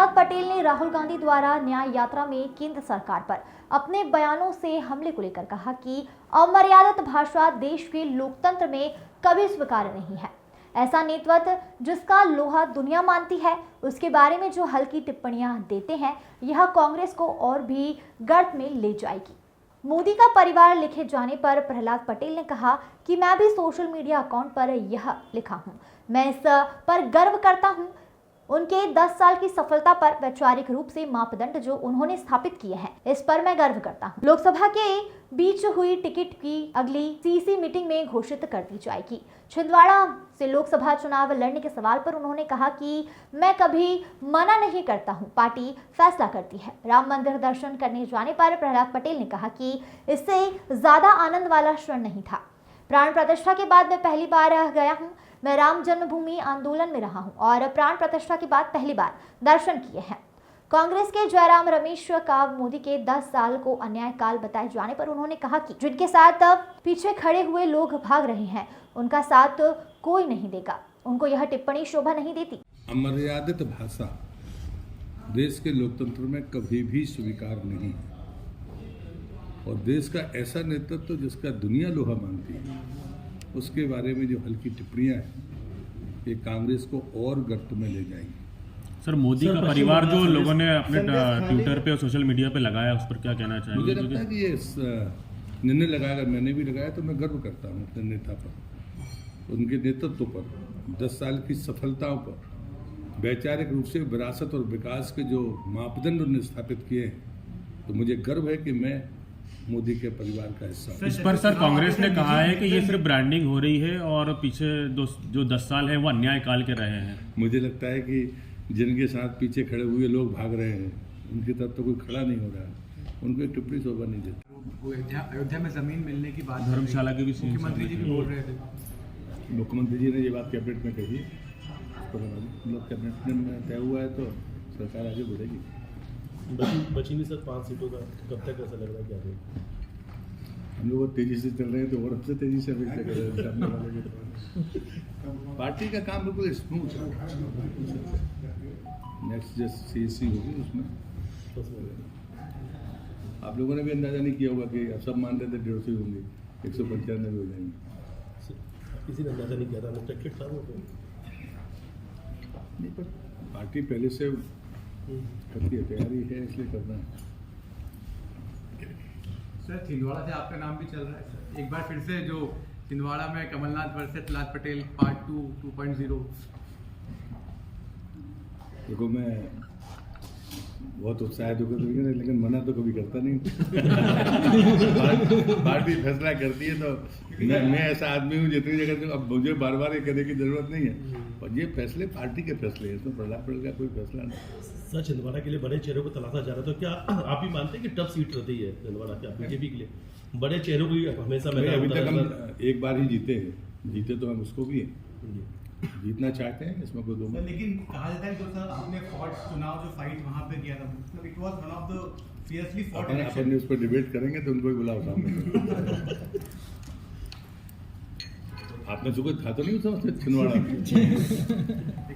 प्रहलाद पटेल ने राहुल गांधी द्वारा न्याय यात्रा में केंद्र सरकार पर अपने बयानों से हमले को लेकर कहा कि अमर्यादित भाषा देश के लोकतंत्र में कभी स्वीकार्य नहीं है। ऐसा नेतृत्व जिसका लोहा दुनिया मानती है, उसके बारे में जो हल्की टिप्पणियां देते हैं, यह कांग्रेस को और भी गर्त में ले जाएगी। मोदी का परिवार लिखे जाने पर प्रहलाद पटेल ने कहा कि मैं भी सोशल मीडिया अकाउंट पर यह लिखा हूं। मैं इस पर गर्व करता हूं। उनके 10 साल की सफलता पर वैचारिक रूप से मापदंड जो उन्होंने स्थापित किए हैं, इस पर मैं गर्व करता हूं। लोकसभा के बीच हुई टिकट की अगली सीसी मीटिंग में घोषित कर दी जाएगी। छिंदवाड़ा से लोकसभा चुनाव लड़ने के सवाल पर उन्होंने कहा कि मैं कभी मना नहीं करता हूं, पार्टी फैसला करती है। राम मंदिर दर्शन करने जाने पर प्रहलाद पटेल ने कहा कि इससे ज्यादा आनंद वाला क्षण नहीं था। प्राण प्रतिष्ठा के बाद मैं पहली बार गया हूं। मैं राम जन्मभूमि आंदोलन में रहा हूं और प्राण प्रतिष्ठा के बाद पहली बार दर्शन किए हैं। कांग्रेस के जयराम रमेश का मोदी के 10 साल को अन्याय काल बताए जाने पर उन्होंने कहा कि जिनके साथ पीछे खड़े हुए लोग भाग रहे हैं, उनका साथ कोई नहीं देगा। उनको यह टिप्पणी शोभा नहीं देती। अमर्यादित भाषा देश के लोकतंत्र में कभी भी स्वीकार नहीं है और देश का ऐसा नेतृत्व जिसका दुनिया लोहा मानती है, उसके बारे में जो हल्की टिप्पणियां हैं, ये कांग्रेस को और गर्त में ले जाएंगी। सर, मोदी का परिवार जो लोगों ने अपने ट्विटर पे और सोशल मीडिया पे लगाया, उस पर क्या कहना चाहेंगे? मुझे लगता है कि ये निर्णय लगाया, मैंने भी लगाया, तो मैं गर्व करता हूँ अपने नेता पर, उनके नेतृत्व पर, 10 साल की सफलताओं पर, वैचारिक रूप से विरासत और विकास के जो मापदंड उन्होंने स्थापित किए हैं, तो मुझे गर्व है कि मैं मोदी के परिवार का हिस्सा हूं। इस पर सर कांग्रेस ने कहा है कि ये सिर्फ ब्रांडिंग हो रही है और पीछे जो 10 साल है वो अन्याय काल के रहे हैं। मुझे लगता है कि जिनके साथ पीछे खड़े हुए लोग भाग रहे हैं, उनकी तरफ तो कोई खड़ा नहीं हो रहा है, उनको एक टिप्पणी शोभा नहीं देती। अयोध्या में जमीन मिलने की बात, धर्मशाला के भी मुख्यमंत्री जी भी बोल रहे थे। मुख्यमंत्री जी ने ये बात कैबिनेट में कही, मतलब कैबिनेट में तय हुआ है तो सरकार आगे बढ़ेगी। बची नहीं सर 5 सीटों का, कब तक ऐसा लग रहा है क्या दें? हम लोग तेजी से चल रहे हैं तो और सबसे तेजी से अपेक्षा कर रहे हैं। पार्टी का काम बिल्कुल स्मूथ है। नेक्स्ट जो CSC होगी उसमें आप लोगों ने भी अंदाजा नहीं किया होगा कि अब सब मान रहे थे 150 होंगे, 195 हो जाएंगे। किसी ने अंदाजा नहीं किया था, अनएक्सपेक्टेड था वो तो। नहीं, पर पार्टी पहले से करती है, तैयारी है, इसलिए करना है। सर, छिंदवाड़ा से आपका नाम भी चल रहा है सर, एक बार फिर से जो छिंदवाड़ा में कमलनाथ वर्सेस प्रहलाद पटेल पार्ट 2 2.0। देखो, मैं बहुत उत्साहित होकर लेकिन मना तो कभी करता नहीं। पार्टी फैसला करती है तो मैं ऐसा आदमी हूँ जितनी जगह तो अब मुझे बार बार ये कहने की जरूरत नहीं है, और ये फैसले पार्टी के फैसले हैं, इसमें प्रहलाद पटेल का कोई फैसला नहीं। सर, छिंदवाड़ा के लिए बड़े चेहरों को तलाशा जा रहा है, तो क्या आप ही मानते हैं कि टफ सीट रहती है छिंदवाड़ा क्या बीजेपी के लिए? बड़े चेहरों को हमेशा अभी तक हम एक बार ही जीते हैं, जीते तो हम उसको भी जीतना चाहते हैं, इसमें कोई दो। लेकिन कहा जाता है कि सर आपने फॉट चुनाव जो फाइट वहां पे किया था, मतलब it was one of the fiercely fought election. अपन उस पर डिबेट करेंगे तो उनको ही बुलाओ सामने। आपने सुबह था तो नहीं समझते छिंदवाड़ा